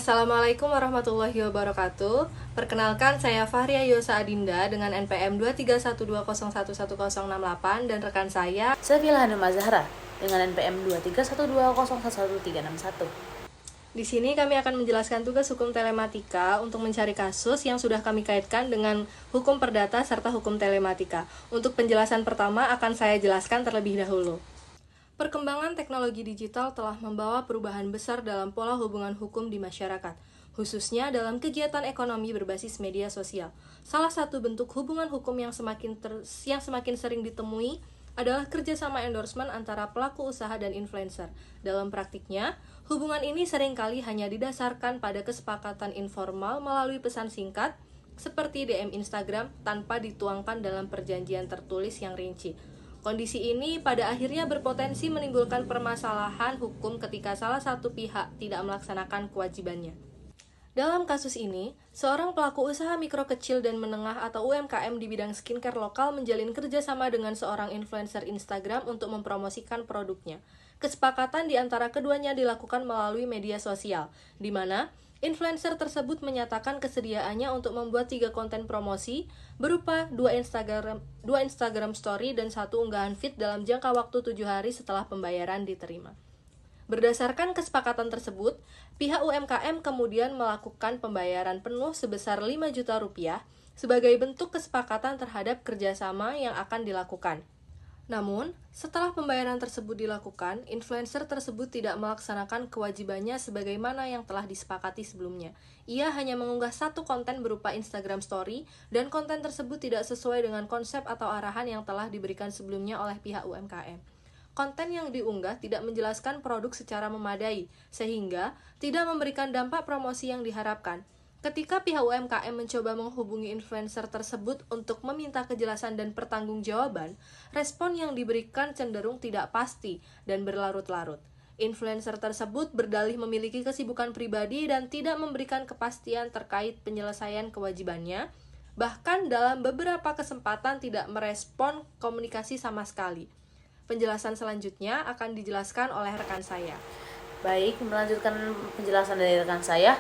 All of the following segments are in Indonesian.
Assalamualaikum warahmatullahi wabarakatuh. Perkenalkan, saya Fahria Yosa Adinda dengan NPM 23120111068 dan rekan saya Safila Hanum Azahra dengan NPM 23120111361. Di sini kami akan menjelaskan tugas hukum telematika untuk mencari kasus yang sudah kami kaitkan dengan hukum perdata serta hukum telematika. Untuk penjelasan pertama akan saya jelaskan terlebih dahulu. Perkembangan teknologi digital telah membawa perubahan besar dalam pola hubungan hukum di masyarakat, khususnya dalam kegiatan ekonomi berbasis media sosial. Salah satu bentuk hubungan hukum yang semakin sering ditemui adalah kerjasama endorsement antara pelaku usaha dan influencer. Dalam praktiknya, hubungan ini seringkali hanya didasarkan pada kesepakatan informal melalui pesan singkat, seperti DM Instagram tanpa dituangkan dalam perjanjian tertulis yang rinci. Kondisi ini pada akhirnya berpotensi menimbulkan permasalahan hukum ketika salah satu pihak tidak melaksanakan kewajibannya. Dalam kasus ini, seorang pelaku usaha mikro kecil dan menengah atau UMKM di bidang skincare lokal menjalin kerjasama dengan seorang influencer Instagram untuk mempromosikan produknya. Kesepakatan di antara keduanya dilakukan melalui media sosial, di mana influencer tersebut menyatakan kesediaannya untuk membuat 3 konten promosi berupa 2 Instagram story dan 1 unggahan feed dalam jangka waktu 7 hari setelah pembayaran diterima. Berdasarkan kesepakatan tersebut, pihak UMKM kemudian melakukan pembayaran penuh sebesar 5 juta rupiah sebagai bentuk kesepakatan terhadap kerjasama yang akan dilakukan. Namun, setelah pembayaran tersebut dilakukan, influencer tersebut tidak melaksanakan kewajibannya sebagaimana yang telah disepakati sebelumnya. Ia hanya mengunggah 1 konten berupa Instagram Story, dan konten tersebut tidak sesuai dengan konsep atau arahan yang telah diberikan sebelumnya oleh pihak UMKM. Konten yang diunggah tidak menjelaskan produk secara memadai, sehingga tidak memberikan dampak promosi yang diharapkan. Ketika pihak UMKM mencoba menghubungi influencer tersebut untuk meminta kejelasan dan pertanggungjawaban, respon yang diberikan cenderung tidak pasti dan berlarut-larut. Influencer tersebut berdalih memiliki kesibukan pribadi dan tidak memberikan kepastian terkait penyelesaian kewajibannya, bahkan dalam beberapa kesempatan tidak merespon komunikasi sama sekali. Penjelasan selanjutnya akan dijelaskan oleh rekan saya. Baik, melanjutkan penjelasan dari rekan saya.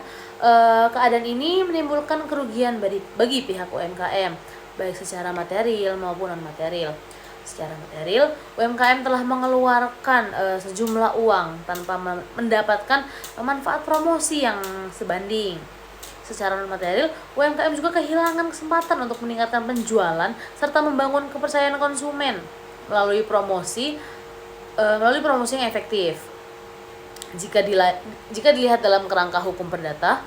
Keadaan ini menimbulkan kerugian bagi pihak UMKM, baik secara material maupun non-material. Secara material, UMKM telah mengeluarkan sejumlah uang tanpa mendapatkan manfaat promosi yang sebanding. Secara non-material, UMKM juga kehilangan kesempatan untuk meningkatkan penjualan serta membangun kepercayaan konsumen melalui promosi yang efektif. Jika dilihat dalam kerangka hukum perdata,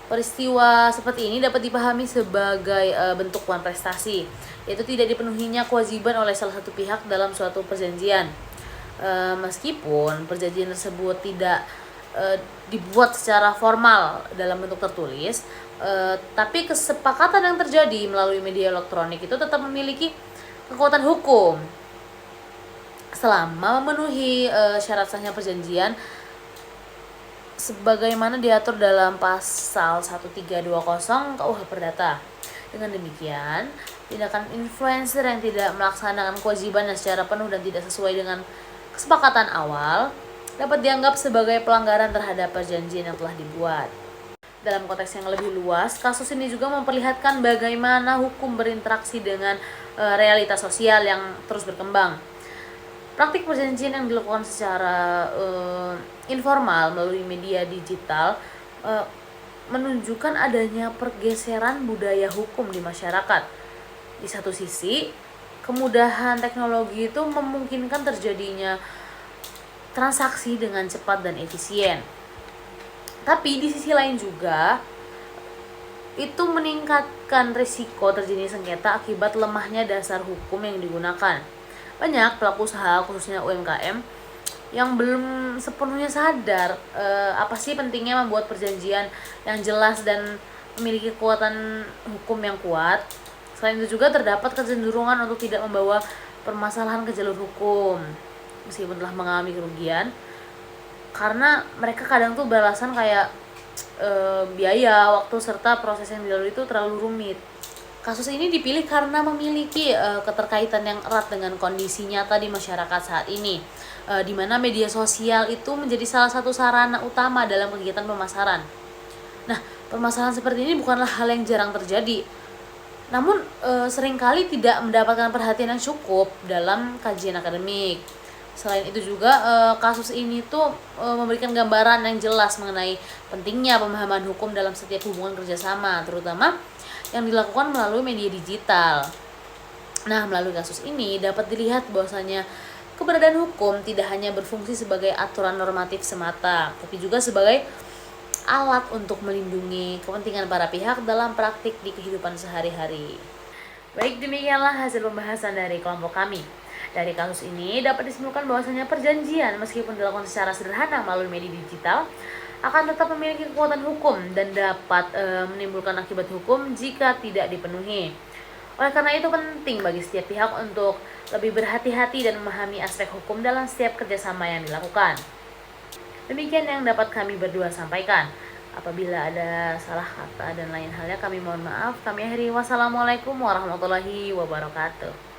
peristiwa seperti ini dapat dipahami sebagai bentuk uang prestasi, yaitu tidak dipenuhinya kewajiban oleh salah satu pihak dalam suatu perjanjian. Meskipun perjanjian tersebut tidak dibuat secara formal dalam bentuk tertulis, tapi kesepakatan yang terjadi melalui media elektronik itu tetap memiliki kekuatan hukum selama memenuhi syarat sahnya perjanjian sebagaimana diatur dalam pasal 1320 KUH Perdata. Dengan demikian, tindakan influencer yang tidak melaksanakan kewajibannya secara penuh dan tidak sesuai dengan kesepakatan awal dapat dianggap sebagai pelanggaran terhadap perjanjian yang telah dibuat. Dalam konteks yang lebih luas, kasus ini juga memperlihatkan bagaimana hukum berinteraksi dengan realitas sosial yang terus berkembang. Praktik perjanjian yang dilakukan secara informal melalui media digital menunjukkan adanya pergeseran budaya hukum di masyarakat. Di satu sisi, kemudahan teknologi itu memungkinkan terjadinya transaksi dengan cepat dan efisien. Tapi di sisi lain juga, itu meningkatkan risiko terjadinya sengketa akibat lemahnya dasar hukum yang digunakan. Banyak pelaku usaha, khususnya UMKM, yang belum sepenuhnya sadar apa sih pentingnya membuat perjanjian yang jelas dan memiliki kekuatan hukum yang kuat. Selain itu juga terdapat kecenderungan untuk tidak membawa permasalahan ke jalur hukum meskipun telah mengalami kerugian, karena mereka kadang tuh beralasan kayak biaya, waktu, serta proses yang dilalui itu terlalu rumit. Kasus ini dipilih karena memiliki keterkaitan yang erat dengan kondisi nyata di masyarakat saat ini, di mana media sosial itu menjadi salah satu sarana utama dalam kegiatan pemasaran. Nah, permasalahan seperti ini bukanlah hal yang jarang terjadi, namun seringkali tidak mendapatkan perhatian yang cukup dalam kajian akademik. Selain itu juga kasus ini tuh memberikan gambaran yang jelas mengenai pentingnya pemahaman hukum dalam setiap hubungan kerjasama, terutama yang dilakukan melalui media digital. Nah, melalui kasus ini dapat dilihat bahwasanya keberadaan hukum tidak hanya berfungsi sebagai aturan normatif semata, tapi juga sebagai alat untuk melindungi kepentingan para pihak dalam praktik di kehidupan sehari-hari. Baik, demikianlah hasil pembahasan dari kelompok kami. Dari kasus ini dapat disimpulkan bahwasanya perjanjian meskipun dilakukan secara sederhana melalui media digital akan tetap memiliki kekuatan hukum dan dapat menimbulkan akibat hukum jika tidak dipenuhi. Oleh karena itu penting bagi setiap pihak untuk lebih berhati-hati dan memahami aspek hukum dalam setiap kerjasama yang dilakukan. Demikian yang dapat kami berdua sampaikan. Apabila ada salah kata dan lain halnya kami mohon maaf. Kami akhiri. Wassalamualaikum warahmatullahi wabarakatuh.